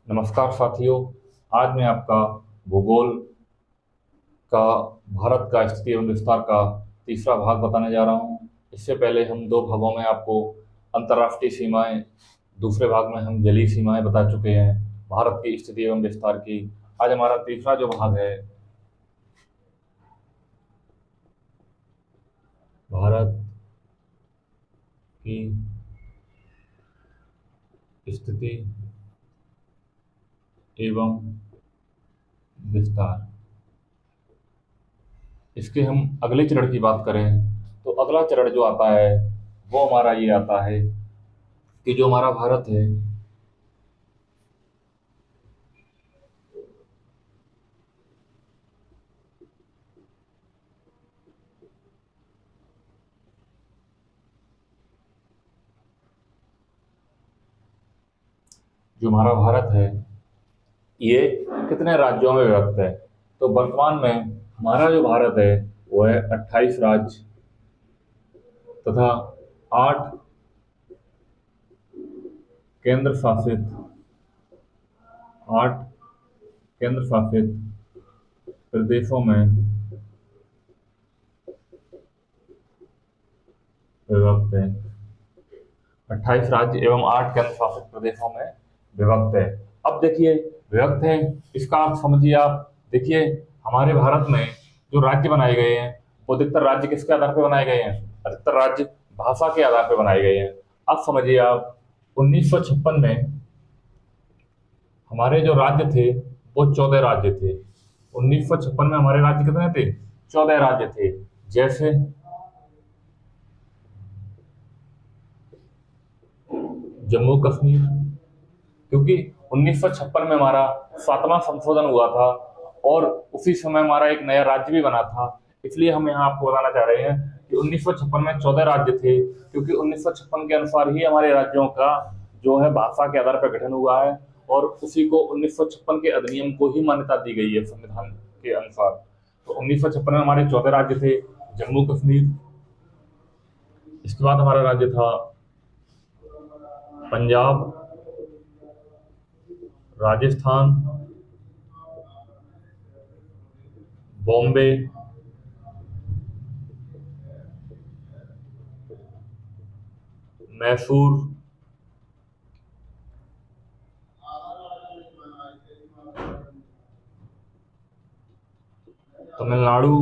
नमस्कार साथियों। आज मैं आपका भूगोल का भारत का स्थिति एवं विस्तार का तीसरा भाग बताने जा रहा हूं। इससे पहले हम दो भागों में आपको अंतर्राष्ट्रीय सीमाएं, दूसरे भाग में हम जलीय सीमाएं बता चुके हैं भारत की स्थिति एवं विस्तार की। आज हमारा तीसरा जो भाग है, भारत की स्थिति एवं विस्तार, इसके हम अगले चरण की बात करें तो अगला चरण जो आता है वो हमारा ये आता है कि जो हमारा भारत है, जो हमारा भारत है ये कितने राज्यों में विभक्त है। तो वर्तमान में हमारा जो भारत है वो है 28 राज्य तथा 8 केंद्र शासित 8 केंद्र शासित प्रदेशों में विभक्त है। 28 राज्य एवं 8 केंद्र शासित प्रदेशों में विभक्त है। अब देखिए, विभक्त है इसका अर्थ समझिए आप। देखिए, हमारे भारत में जो राज्य बनाए गए हैं वो अधिकतर राज्य किसके आधार पर बनाए गए हैं? अधिकतर राज्य भाषा के आधार पर बनाए गए हैं। अब समझिए आप, 1956 में हमारे जो राज्य थे वो 14 राज्य थे। 1956 में हमारे राज्य कितने थे? 14 राज्य थे। जैसे जम्मू कश्मीर, क्योंकि 1956 में हमारा 7वां संशोधन हुआ था और उसी समय हमारा एक नया राज्य भी बना था। इसलिए हम यहाँ आपको बताना चाह रहे हैं कि 1956 में 14 राज्य थे, क्योंकि 1956 के अनुसार ही हमारे राज्यों का जो है भाषा के आधार पर गठन हुआ है और उसी को 1956 के अधिनियम को ही मान्यता दी गई है संविधान के अनुसार। तो 1956 में हमारे 14 राज्य थे। जम्मू कश्मीर, इसके बाद हमारा राज्य था पंजाब, राजस्थान, बॉम्बे, मैसूर, तमिलनाडु,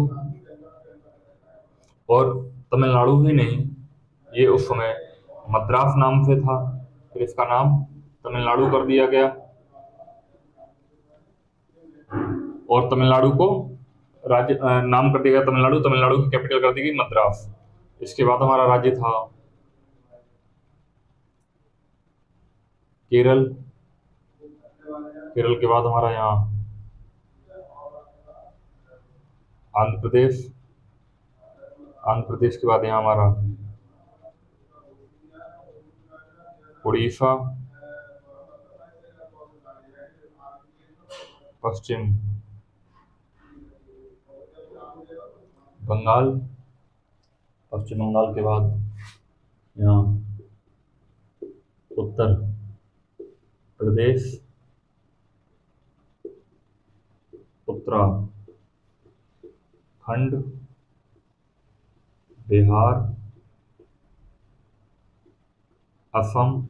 और तमिलनाडु ही नहीं, ये उस समय मद्रास नाम से था, फिर इसका नाम तमिलनाडु कर दिया गया और तमिलनाडु को राज्य नाम कर दिया गया तमिलनाडु। तमिलनाडु की कैपिटल कर दी गई मद्रास। इसके बाद हमारा राज्य था केरल। केरल के बाद हमारा यहाँ आंध्र प्रदेश। आंध्र प्रदेश के बाद यहाँ हमारा उड़ीसा, पश्चिम बंगाल। पश्चिम बंगाल के बाद यहाँ उत्तर प्रदेश, उत्तराखंड, बिहार, असम।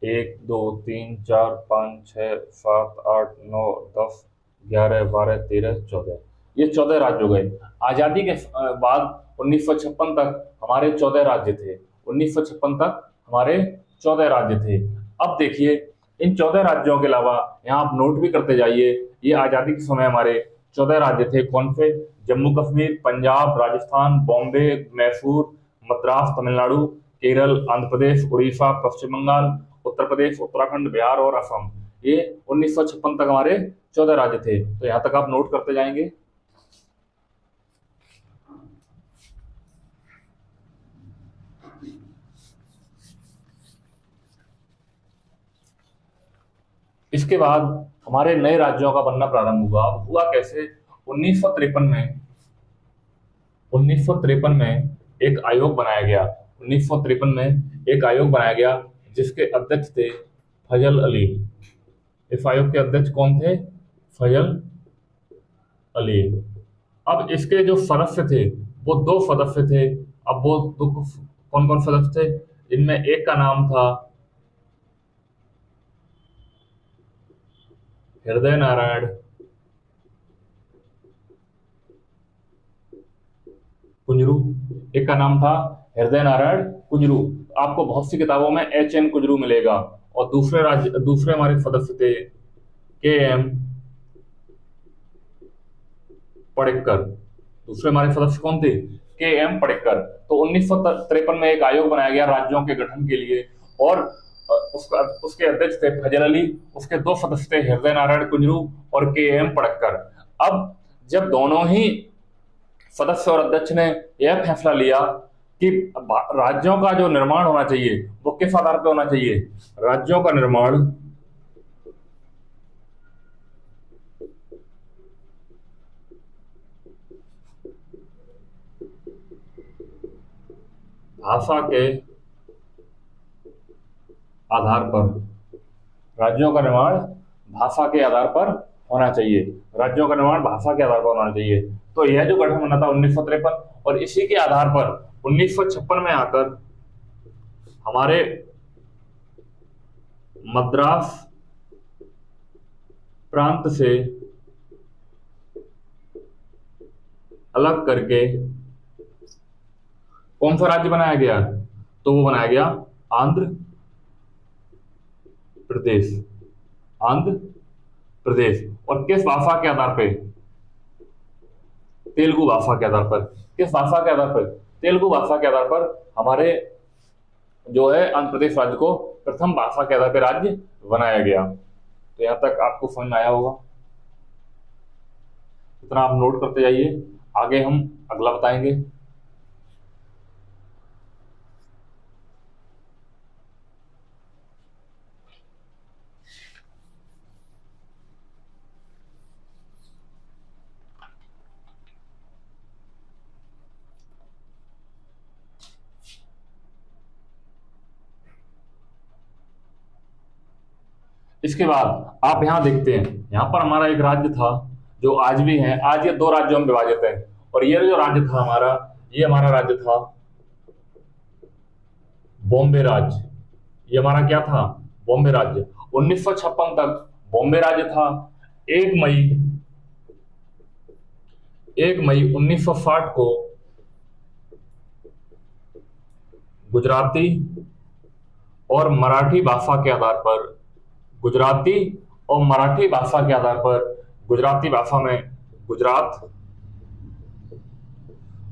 1 2 3 4 5 6 7 8 9 10 11 12 13 14, ये 14 राज्य हो गए। आजादी के बाद 1956 तक हमारे 14 राज्य थे। 1956 तक हमारे 14 राज्य थे। अब देखिए, इन 14 राज्यों के अलावा यहाँ आप नोट भी करते जाइए, ये आजादी के समय हमारे 14 राज्य थे। कौन से? जम्मू कश्मीर, पंजाब, राजस्थान, बॉम्बे, मैसूर, मद्रास, तमिलनाडु, केरल, आंध्र प्रदेश, उड़ीसा, पश्चिम बंगाल, उत्तर प्रदेश, उत्तराखंड, बिहार और असम। ये 1956 तक हमारे 14 राज्य थे। तो यहां तक आप नोट करते जाएंगे। इसके बाद हमारे नए राज्यों का बनना प्रारंभ हुआ। हुआ कैसे? 1953 में 1953 में एक आयोग बनाया गया। 1953 में एक आयोग बनाया गया जिसके अध्यक्ष थे फजल अली। इस आयोग के अध्यक्ष कौन थे? फजल अली। अब इसके जो सदस्य थे वो दो सदस्य थे। अब वो दो कौन कौन सदस्य थे? इनमें एक का नाम था हृदय नारायण कुंजरू। एक का नाम था हृदय नारायण कुंजरू। आपको बहुत सी किताबों में एच एन कुंजरू मिलेगा। और दूसरे हमारे सदस्य थे के एम पडिक्कर। दूसरे हमारे सदस्य कौन थे? के एम पडिक्कर। तो 1953 में एक आयोग बनाया गया राज्यों के गठन के लिए। और उसके अध्यक्ष थे फजल अली। उसके दो सदस्य थे हृदय नारायण कुंजरू और के एम पडक्कर। अब जब दोनों ही सदस्य और अध्यक्ष ने यह फैसला लिया कि राज्यों का जो निर्माण होना चाहिए वो किस आधार पर होना चाहिए? राज्यों का निर्माण भाषा के आधार पर। राज्यों का निर्माण भाषा के आधार पर होना चाहिए। राज्यों का निर्माण भाषा के आधार पर होना चाहिए। तो यह जो गठन बना था 1953, और इसी के आधार पर 1956 में आकर हमारे मद्रास प्रांत से अलग करके कौन सा राज्य बनाया गया? तो वो बनाया गया आंध्र प्रदेश। आंध्र प्रदेश। और किस भाषा के आधार पे? तेलुगु भाषा के आधार पर। किस भाषा के आधार पर? तेलुगु भाषा के आधार पर हमारे जो है आंध्र प्रदेश राज्य को प्रथम भाषा के आधार पर राज्य बनाया गया। तो यहां तक आपको समझ में आया होगा। इतना आप नोट करते जाइए, आगे हम अगला बताएंगे। इसके बाद आप यहां देखते हैं, यहां पर हमारा एक राज्य था जो आज भी है। आज ये दो राज्यों में विभाजित है। और ये जो राज्य था हमारा, ये हमारा राज्य था बॉम्बे राज्य। ये हमारा क्या था? बॉम्बे राज्य। 1956 तक बॉम्बे राज्य था। 1 मई 1960 को गुजराती और मराठी भाषा के आधार पर, गुजराती और मराठी भाषा के आधार पर, गुजराती भाषा में गुजरात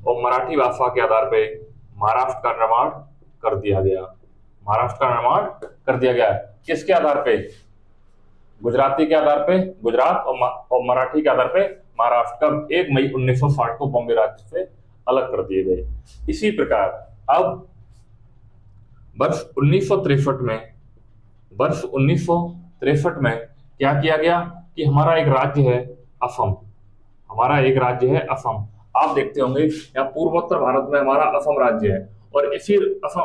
और मराठी भाषा के आधार पर महाराष्ट्र का निर्माण कर दिया गया। महाराष्ट्र का निर्माण कर दिया गया। किसके आधार पे? गुजराती के आधार पे गुजरात और मराठी के आधार पे महाराष्ट्र। कब? 1 मई 1960 को बॉम्बे राज्य से अलग कर दिए गए। इसी प्रकार अब वर्ष 1963 में क्या किया गया कि हमारा एक राज्य है असम। हमारा एक राज्य है असम। आप देखते होंगे यहाँ पूर्वोत्तर भारत में हमारा असम राज्य है। और इसी असम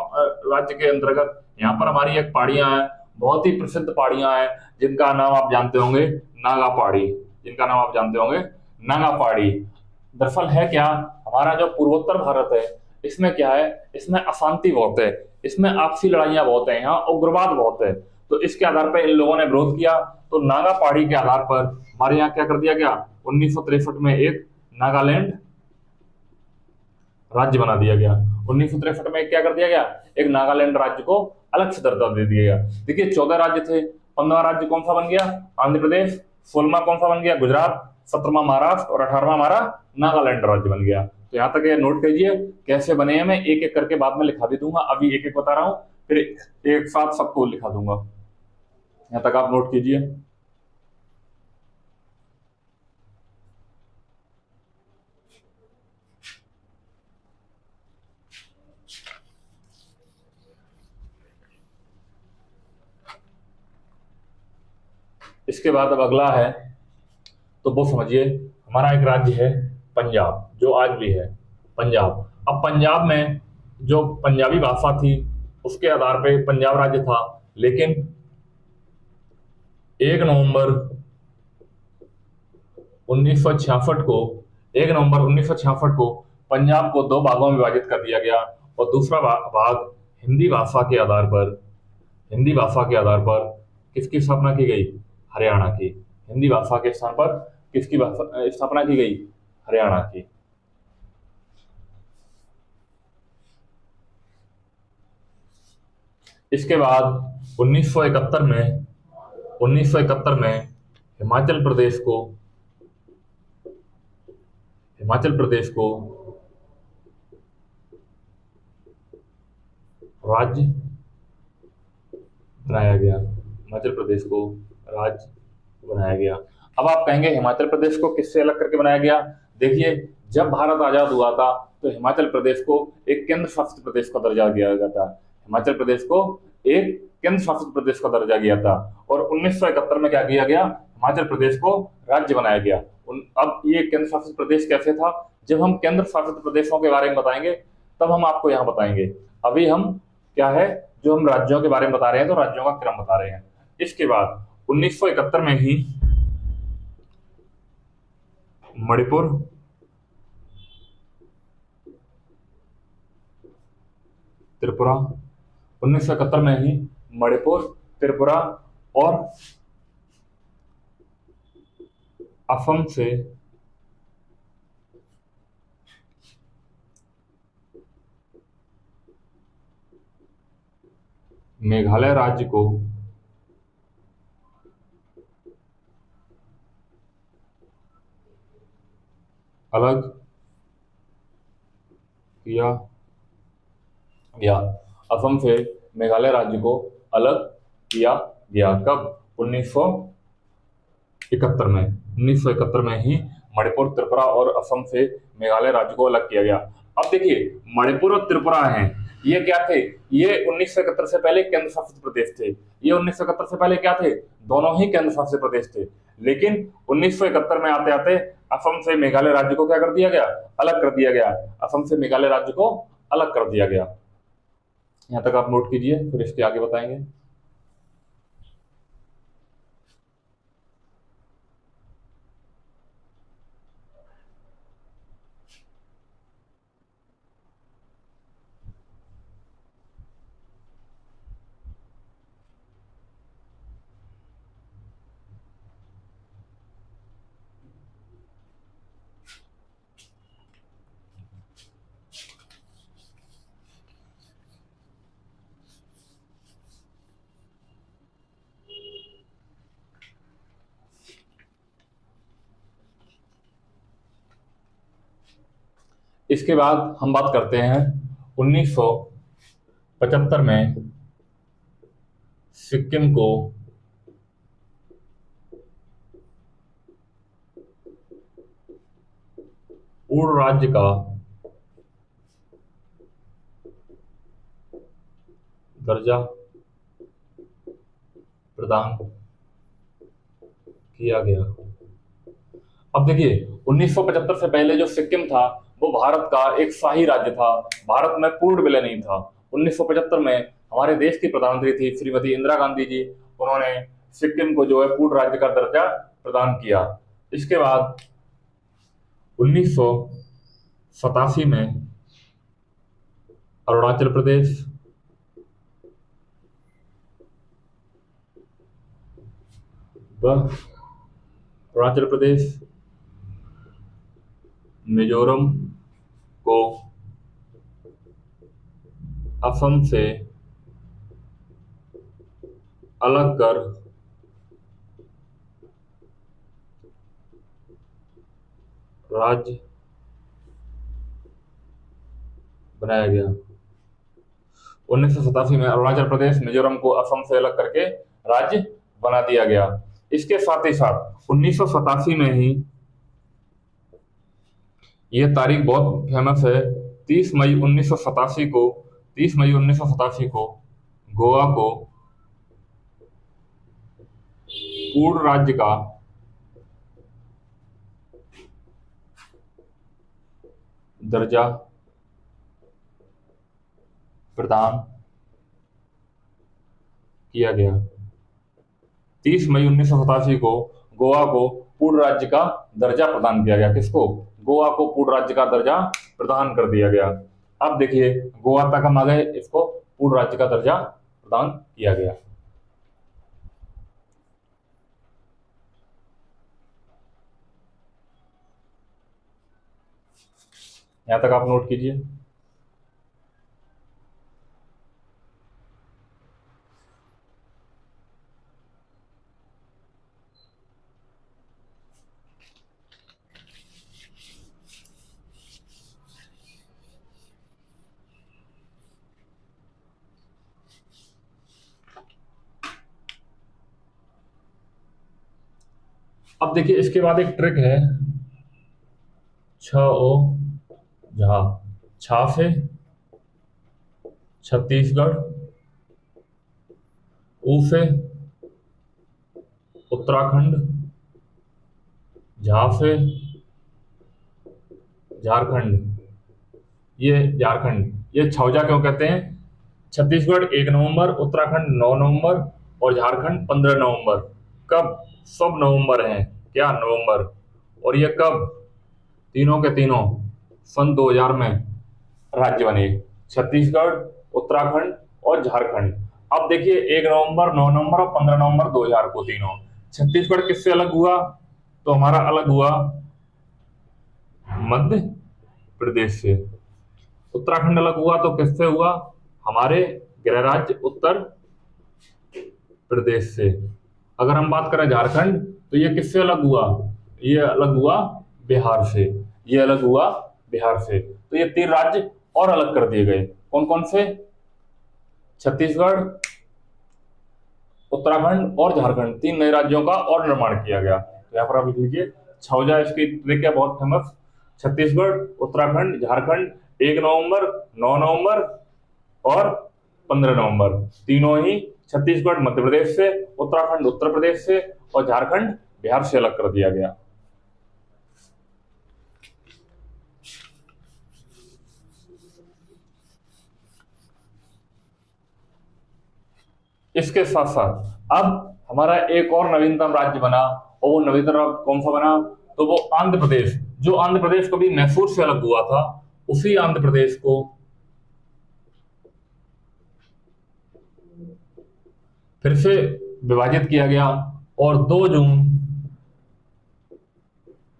राज्य के अंतर्गत यहाँ पर हमारी एक पहाड़ियां हैं, बहुत ही प्रसिद्ध पहाड़ियां हैं, जिनका नाम आप जानते होंगे नागा पहाड़ी। जिनका नाम आप जानते होंगे नागा पहाड़ी। दरअसल है क्या, हमारा जो पूर्वोत्तर भारत है इसमें क्या है, इसमें अशांति बहुत है, इसमें आपसी लड़ाइयां बहुत है, यहाँ उग्रवाद बहुत है। तो इसके आधार पर इन लोगों ने विरोध किया। तो नागा पहाड़ी के आधार पर हमारे यहाँ क्या कर दिया गया? 1963 में एक नागालैंड राज्य बना दिया गया। 1963 में क्या कर दिया गया? एक नागालैंड राज्य को अलग से दर्जा दे दिया गया। देखिए 14 राज्य थे। 15वां राज्य कौन सा बन गया? आंध्र प्रदेश। 16वां कौन सा बन गया? गुजरात। 17वां महाराष्ट्र और 18वां हमारा नागालैंड राज्य बन गया। तो यहाँ तक ये नोट कीजिए कैसे बने हैं। मैं एक एक करके बाद में लिखा भी दूंगा, अभी एक एक बता रहा हूँ, फिर एक साथ सबको लिखा दूंगा। यहाँ तक आप नोट कीजिए। इसके बाद अब अगला है, तो वो समझिए हमारा एक राज्य है पंजाब, जो आज भी है पंजाब। अब पंजाब में जो पंजाबी भाषा थी उसके आधार पे पंजाब राज्य था। लेकिन 1 नवंबर 1966 को 1 नवंबर 1966 को पंजाब को दो भागों में विभाजित कर दिया गया और दूसरा भाग हिंदी भाषा के आधार पर हिंदी भाषा के आधार पर किसकी स्थापना की गई? हरियाणा की। हिंदी भाषा के स्थान पर किसकी स्थापना की गई? हरियाणा की। इसके बाद 1971 में हिमाचल प्रदेश को हिमाचल प्रदेश को राज्य बनाया गया। हिमाचल प्रदेश को राज्य बनाया गया। अब आप कहेंगे हिमाचल प्रदेश को किससे अलग करके बनाया गया? देखिए, जब भारत आजाद हुआ था तो हिमाचल प्रदेश को एक केंद्र शासित प्रदेश का दर्जा दिया गया था। हिमाचल प्रदेश को एक केंद्र शासित प्रदेश का दर्जा दिया था और 1971 में क्या किया गया? हिमाचल प्रदेश को राज्य बनाया गया। अब ये केंद्र शासित प्रदेश कैसे था? जब हम केंद्र शासित प्रदेशों के बारे में बताएंगे तब हम आपको यहाँ बताएंगे। अभी हम क्या है, जो हम राज्यों के बारे में बता रहे हैं तो राज्यों का क्रम बता रहे हैं। इसके बाद 1971 में ही मणिपुर, त्रिपुरा 1971 में ही मणिपुर, त्रिपुरा और असम से मेघालय राज्य को अलग किया गया। असम से मेघालय राज्य को अलग किया गया। कब? 1971 में ही मणिपुर, त्रिपुरा और असम से मेघालय राज्य को अलग किया गया। अब देखिए, मणिपुर और त्रिपुरा हैं, ये क्या थे? ये 1971 से पहले केंद्र शासित प्रदेश थे। ये 1971 से पहले क्या थे? दोनों ही केंद्र शासित प्रदेश थे। लेकिन 1971 में आते आते असम से मेघालय राज्य को क्या कर दिया गया? अलग कर दिया गया। असम से मेघालय राज्य को अलग कर दिया गया। यहां तक आप नोट कीजिए, फिर इसके आगे बताएंगे। इसके बाद हम बात करते हैं 1975 में सिक्किम को पूर्ण राज्य का दर्जा प्रदान किया गया। अब देखिए, 1975 से पहले जो सिक्किम था वो भारत का एक शाही राज्य था, भारत में पूर्ण विलय नहीं था। 1975 में हमारे देश की प्रधानमंत्री थी श्रीमती इंदिरा गांधी जी, उन्होंने सिक्किम को जो है पूर्ण राज्य का दर्जा प्रदान किया। इसके बाद 1987 में अरुणाचल प्रदेश, अरुणाचल प्रदेश, मिजोरम को असम से अलग कर राज्य बनाया गया। 1987 में अरुणाचल प्रदेश, मिजोरम को असम से अलग करके राज्य बना दिया गया। इसके साथ ही साथ 1987 में ही, यह तारीख बहुत फेमस है, 30 मई 1987 को 30 मई 1987 को गोवा को पूर्ण राज्य का दर्जा प्रदान किया गया। 30 मई 1987 को गोवा को पूर्ण राज्य का दर्जा प्रदान किया गया। किसको? गोवा को पूर्ण राज्य का दर्जा प्रदान कर दिया गया। अब देखिए गोवा तक हम आ गए, इसको पूर्ण राज्य का दर्जा प्रदान किया गया। यहां तक आप नोट कीजिए। अब देखिए इसके बाद एक ट्रिक है, छ ओ झा, छा से छत्तीसगढ़, ऊ से उत्तराखंड, झा से झारखंड। ये झारखंड, ये छौजा क्यों कहते हैं? छत्तीसगढ़ 1 नवंबर, उत्तराखंड 9 नवंबर और झारखंड 15 नवंबर। कब? सब नवंबर हैं। क्या? नवंबर। और ये कब? तीनों के तीनों सन 2000 में राज्य बने, छत्तीसगढ़, उत्तराखंड और झारखंड। अब देखिए 1 नवंबर, 9 नवंबर और 15 नवंबर 2000 को तीनों। छत्तीसगढ़ किससे अलग हुआ? तो हमारा अलग हुआ मध्य प्रदेश से। उत्तराखंड अलग हुआ तो किससे हुआ? हमारे गृह राज्य उत्तर प्रदेश से। अगर हम बात करें झारखंड तो ये किससे अलग हुआ? ये अलग हुआ बिहार से। ये अलग हुआ बिहार से। तो ये 3 राज्य और अलग कर दिए गए। कौन कौन से? छत्तीसगढ़, उत्तराखंड और झारखंड, 3 नए राज्यों का और निर्माण किया गया। तो यहाँ पर आप लिख लीजिए छौजा, इसकी ट्रिक है बहुत फेमस। छत्तीसगढ़, उत्तराखंड, झारखंड, 1 नवंबर, 9 नवंबर और 15 नवंबर, तीनों ही छत्तीसगढ़ मध्य प्रदेश से, उत्तराखंड उत्तर प्रदेश से और झारखंड बिहार से अलग कर दिया गया। इसके साथ साथ अब हमारा एक और नवीनतम राज्य बना, और वो नवीनतम राज्य कौन सा बना? तो वो आंध्र प्रदेश। जो आंध्र प्रदेश कभी मैसूर से अलग हुआ था, उसी आंध्र प्रदेश को फिर से विभाजित किया गया और 2 जून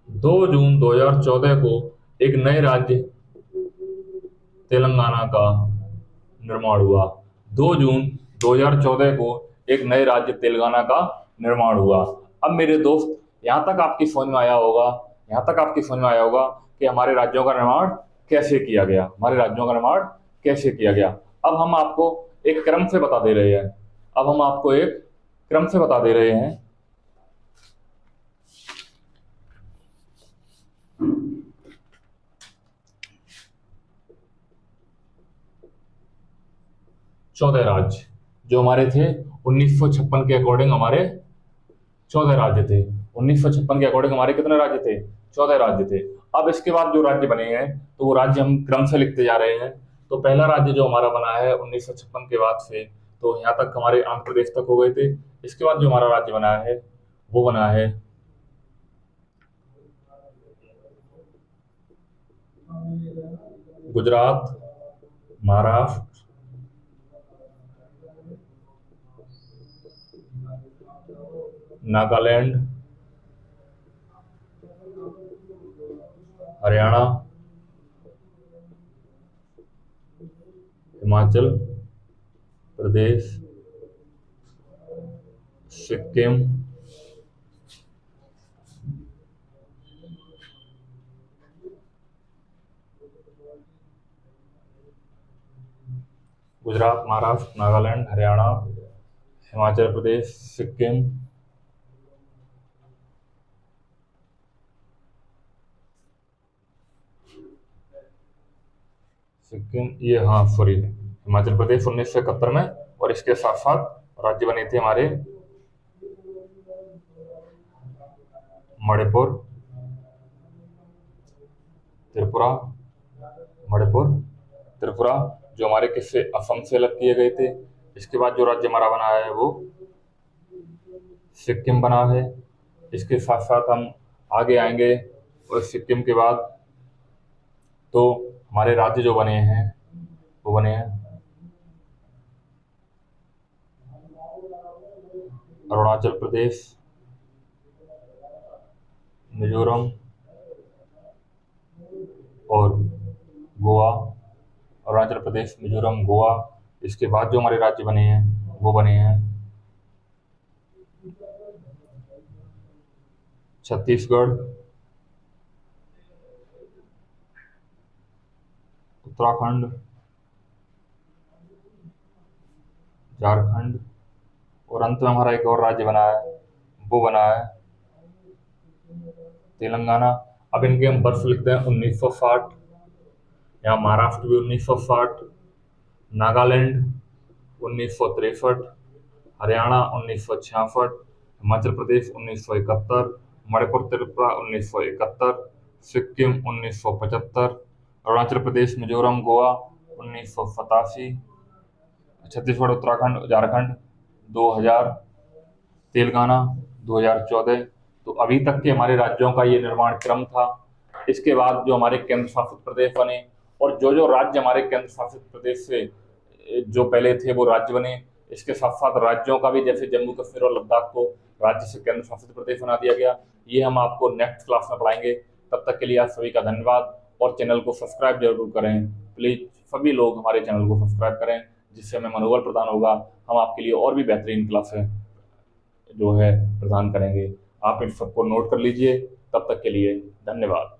2014 को एक नए राज्य तेलंगाना का निर्माण हुआ। 2 जून 2014 को एक नए राज्य तेलंगाना का निर्माण हुआ। अब मेरे दोस्त यहाँ तक आपकी समझ में आया होगा, यहाँ तक आपकी समझ में आया होगा कि हमारे राज्यों का निर्माण कैसे किया गया, हमारे राज्यों का निर्माण कैसे किया गया। अब हम आपको एक क्रम से बता दे रहे हैं, अब हम आपको एक क्रम से बता दे रहे हैं। चौदह राज्य जो हमारे थे 1956 के अकॉर्डिंग, हमारे 14 राज्य थे। 1956 के अकॉर्डिंग हमारे कितने राज्य थे? 14 राज्य थे। अब इसके बाद जो राज्य बने हैं तो वो राज्य हम क्रम से लिखते जा रहे हैं। तो पहला राज्य जो हमारा बना है 1956 के बाद से, तो यहाँ तक हमारे आंध्र प्रदेश तक हो गए थे। इसके बाद जो हमारा राज्य बना है वो बना है गुजरात, महाराष्ट्र, नागालैंड, हरियाणा, हिमाचल प्रदेश, सिक्किम, गुजरात, महाराष्ट्र, नागालैंड, हरियाणा, हिमाचल प्रदेश, सिक्किम, ये हाँ सॉरी, हिमाचल प्रदेश 1971 में। और इसके साथ साथ राज्य बने थे हमारे मणिपुर, त्रिपुरा, मणिपुर, त्रिपुरा, जो हमारे किससे? असम से अलग किए गए थे। इसके बाद जो राज्य हमारा बना है वो सिक्किम बना है। इसके साथ साथ हम आगे आएंगे और सिक्किम के बाद तो हमारे राज्य जो बने हैं वो बने हैं अरुणाचल प्रदेश, मिजोरम और गोवा। अरुणाचल प्रदेश, मिजोरम, गोवा। इसके बाद जो हमारे राज्य बने हैं वो बने हैं छत्तीसगढ़, उत्तराखंड, झारखंड और अंत में हमारा एक और राज्य बना है, वो बना है तेलंगाना। अब इनके हम वर्ष लिखते हैं 1960। यहाँ महाराष्ट्र भी 1960, नागालैंड 1963, हरियाणा 1966, हिमाचल प्रदेश 1971, मणिपुर त्रिपुरा 1971, सिक्किम 1975, अरुणाचल प्रदेश, मिजोरम, गोवा 1987, छत्तीसगढ़, उत्तराखंड, झारखंड 2000, तेलंगाना 2014। तो अभी तक के हमारे राज्यों का ये निर्माण क्रम था। इसके बाद जो हमारे केंद्र शासित प्रदेश बने और जो जो राज्य हमारे केंद्र शासित प्रदेश से जो पहले थे वो राज्य बने, इसके साथ साथ राज्यों का भी, जैसे जम्मू कश्मीर और लद्दाख को राज्य से केंद्र शासित प्रदेश बना दिया गया। ये हम आपको नेक्स्ट क्लास में पढ़ाएंगे। तब तक के लिए आप सभी का धन्यवाद और चैनल को सब्सक्राइब जरूर करें। प्लीज सभी लोग हमारे चैनल को सब्सक्राइब करें, जिससे हमें मनोबल प्रदान होगा। हम आपके लिए और भी बेहतरीन क्लासें जो है प्रदान करेंगे। आप इन सबको नोट कर लीजिए। तब तक के लिए धन्यवाद।